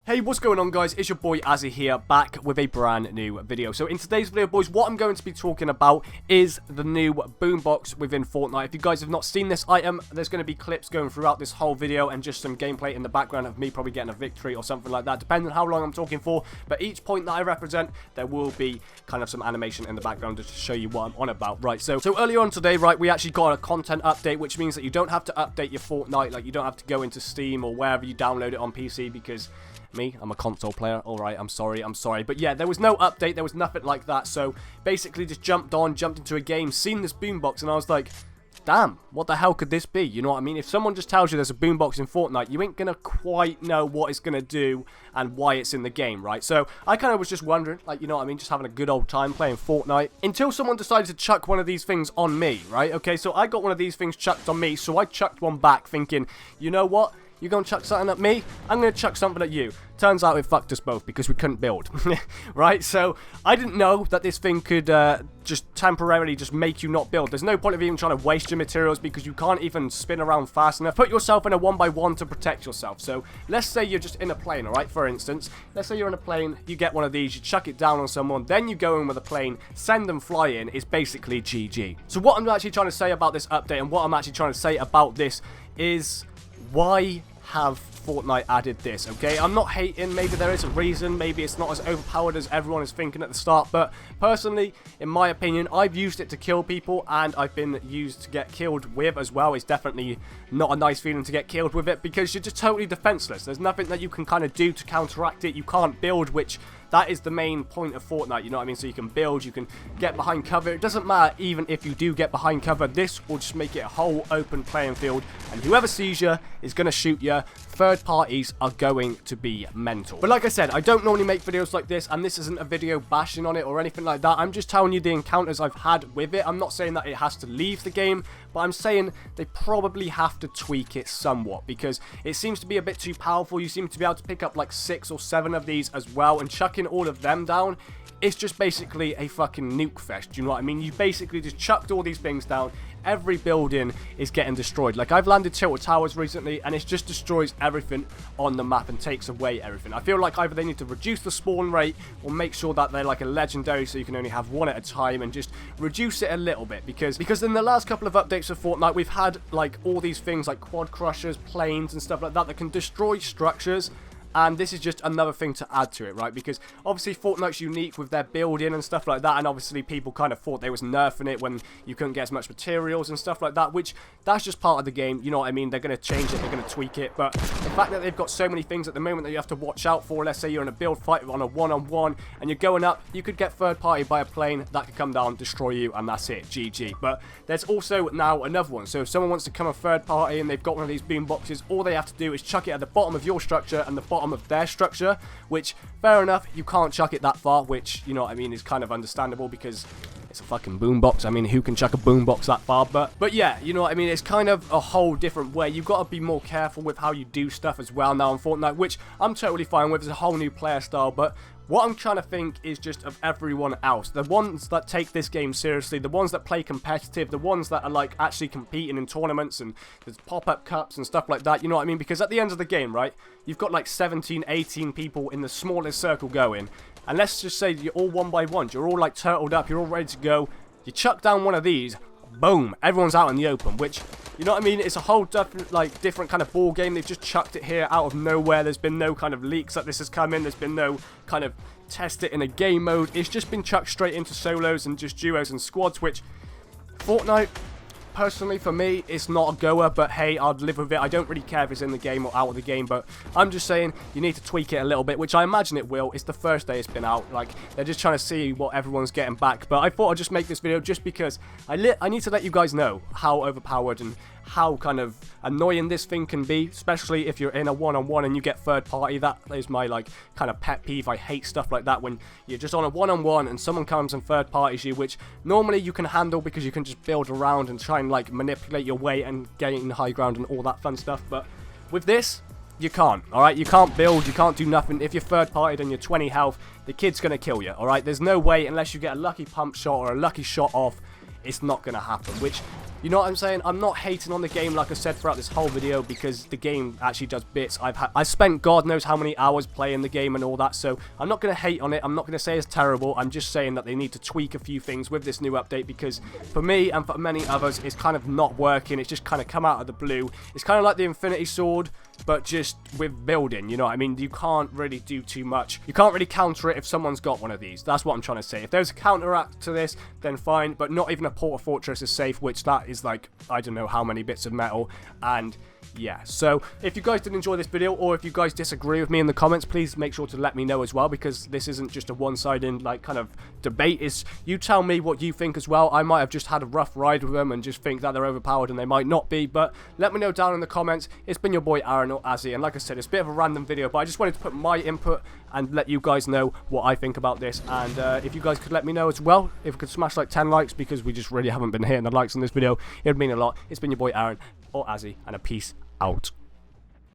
Hey, what's going on, guys? It's your boy Azzy here, back with a brand new video. So in today's video, boys, what I'm going to be talking about is the new boombox within Fortnite. If you guys have not seen this item, there's going to be clips going throughout this whole video and just some gameplay in the background of me probably getting a victory or something like that, depending on how long I'm talking for. But each point that I represent, there will be kind of some animation in the background just to show you what I'm on about. Right, so earlier on today, right, we actually got a content update, which means that you don't have to update your Fortnite. Like, you don't have to go into Steam or wherever you download it on PC, because I'm a console player. Alright, I'm sorry. But yeah, there was no update, there was nothing like that. So basically just jumped into a game, seen this boombox, and I was like, damn, what the hell could this be? You know what I mean? If someone just tells you there's a boombox in Fortnite, you ain't gonna quite know what it's gonna do and why it's in the game, right? So I kind of was just wondering, like, you know what I mean, just having a good old time playing Fortnite, until someone decided to chuck one of these things on me, right? Okay, so I got one of these things chucked on me, so I chucked one back thinking, you know what? You're going to chuck something at me? I'm going to chuck something at you. Turns out it fucked us both because we couldn't build. Right? So, I didn't know that this thing could just temporarily just make you not build. There's no point of even trying to waste your materials because you can't even spin around fast enough. Put yourself in a 1x1 to protect yourself. So, let's say you're just in a plane, alright? For instance, let's say you're in a plane, you get one of these, you chuck it down on someone, then you go in with a plane, send them flying, it's basically GG. So, what I'm actually trying to say about this update and what I'm actually trying to say about this is, why have Fortnite added this? Okay, I'm not hating, maybe there is a reason, maybe it's not as overpowered as everyone is thinking at the start, but personally, in my opinion, I've used it to kill people, and I've been used to get killed with as well. It's definitely not a nice feeling to get killed with it, because you're just totally defenseless. There's nothing that you can kind of do to counteract it. You can't build, which that is the main point of Fortnite, you know what I mean? So you can build, you can get behind cover. It doesn't matter even if you do get behind cover. This will just make it a whole open playing field, and whoever sees you is going to shoot you. Third parties are going to be mental. But like I said, I don't normally make videos like this, and this isn't a video bashing on it or anything like that. I'm just telling you the encounters I've had with it. I'm not saying that it has to leave the game, but I'm saying they probably have to tweak it somewhat, because it seems to be a bit too powerful. You seem to be able to pick up like 6 or 7 of these as well, and chucking all of them down, it's just basically a fucking nuke fest. Do you know what I mean? You basically just chucked all these things down. Every building is getting destroyed. Like, I've landed Tilted Towers recently, and it just destroys everything on the map and takes away everything. I feel like either they need to reduce the spawn rate or make sure that they're like a legendary, so you can only have one at a time, and just reduce it a little bit, because in the last couple of updates of Fortnite, we've had like all these things like quad crushers, planes and stuff like that can destroy structures. And this is just another thing to add to it, right? Because obviously Fortnite's unique with their building and stuff like that, and obviously people kind of thought they was nerfing it when you couldn't get as much materials and stuff like that, which that's just part of the game, you know what I mean? They're going to change it, they're going to tweak it, but the fact that they've got so many things at the moment that you have to watch out for, let's say you're in a build fight on a one-on-one, and you're going up, you could get third party by a plane, that could come down, destroy you, and that's it, GG. But there's also now another one, so if someone wants to come a third party and they've got one of these boom boxes, all they have to do is chuck it at the bottom of your structure and the bottom of their structure, which, fair enough, you can't chuck it that far, which, you know what I mean, is kind of understandable because it's a fucking boombox. I mean, who can chuck a boombox that far? But yeah, you know what I mean, it's kind of a whole different way. You've got to be more careful with how you do stuff as well now in Fortnite, which I'm totally fine with. It's a whole new player style, but what I'm trying to think is just of everyone else. The ones that take this game seriously, the ones that play competitive, the ones that are like actually competing in tournaments and there's pop-up cups and stuff like that, you know what I mean? Because at the end of the game, right, you've got like 17, 18 people in the smallest circle going. And let's just say you're all 1x1, you're all like turtled up, you're all ready to go. You chuck down one of these, boom, everyone's out in the open, which, you know what I mean, it's a whole different kind of ball game. They've just chucked it here out of nowhere. There's been no kind of leaks that this has come in. There's been no kind of test it in a game mode. It's just been chucked straight into solos and just duos and squads, which Fortnite, personally, for me, it's not a goer, but hey, I'd live with it. I don't really care if it's in the game or out of the game, but I'm just saying you need to tweak it a little bit, which I imagine it will. It's the first day it's been out. Like, they're just trying to see what everyone's getting back, but I thought I'd just make this video just because I need to let you guys know how overpowered and how kind of annoying this thing can be, especially if you're in a one-on-one and you get third party. That is my like kind of pet peeve. I hate stuff like that when you're just on a one-on-one and someone comes and third parties you, which normally you can handle because you can just build around and try and like manipulate your way and gain high ground and all that fun stuff. But with this, you can't, alright? You can't build, you can't do nothing. If you're third partied and you're 20 health, the kid's gonna kill you, alright? There's no way, unless you get a lucky pump shot or a lucky shot off, it's not going to happen, which, you know what I'm saying? I'm not hating on the game, like I said throughout this whole video, because the game actually does bits. I've spent God knows how many hours playing the game and all that, so I'm not going to hate on it. I'm not going to say it's terrible. I'm just saying that they need to tweak a few things with this new update, because for me and for many others, it's kind of not working. It's just kind of come out of the blue. It's kind of like the Infinity Sword, but just with building, you know what I mean? You can't really do too much. You can't really counter it if someone's got one of these. That's what I'm trying to say. If there's a counteract to this, then fine, but not even a Porter Fortress is safe, which that is like, I don't know how many bits of metal, and yeah. So if you guys did enjoy this video, or if you guys disagree with me in the comments, please make sure to let me know as well, because this isn't just a one-sided like kind of debate. Is you tell me what you think as well. I might have just had a rough ride with them and just think that they're overpowered, and they might not be, but let me know down in the comments. It's been your boy Aaron, or Azzy, and like I said, it's a bit of a random video, but I just wanted to put my input and let you guys know what I think about this. And if you guys could let me know as well, if we could smash like 10 likes, because we just really haven't been hitting the likes on this video, it would mean a lot. It's been your boy Aaron, or Azzy, and a peace out.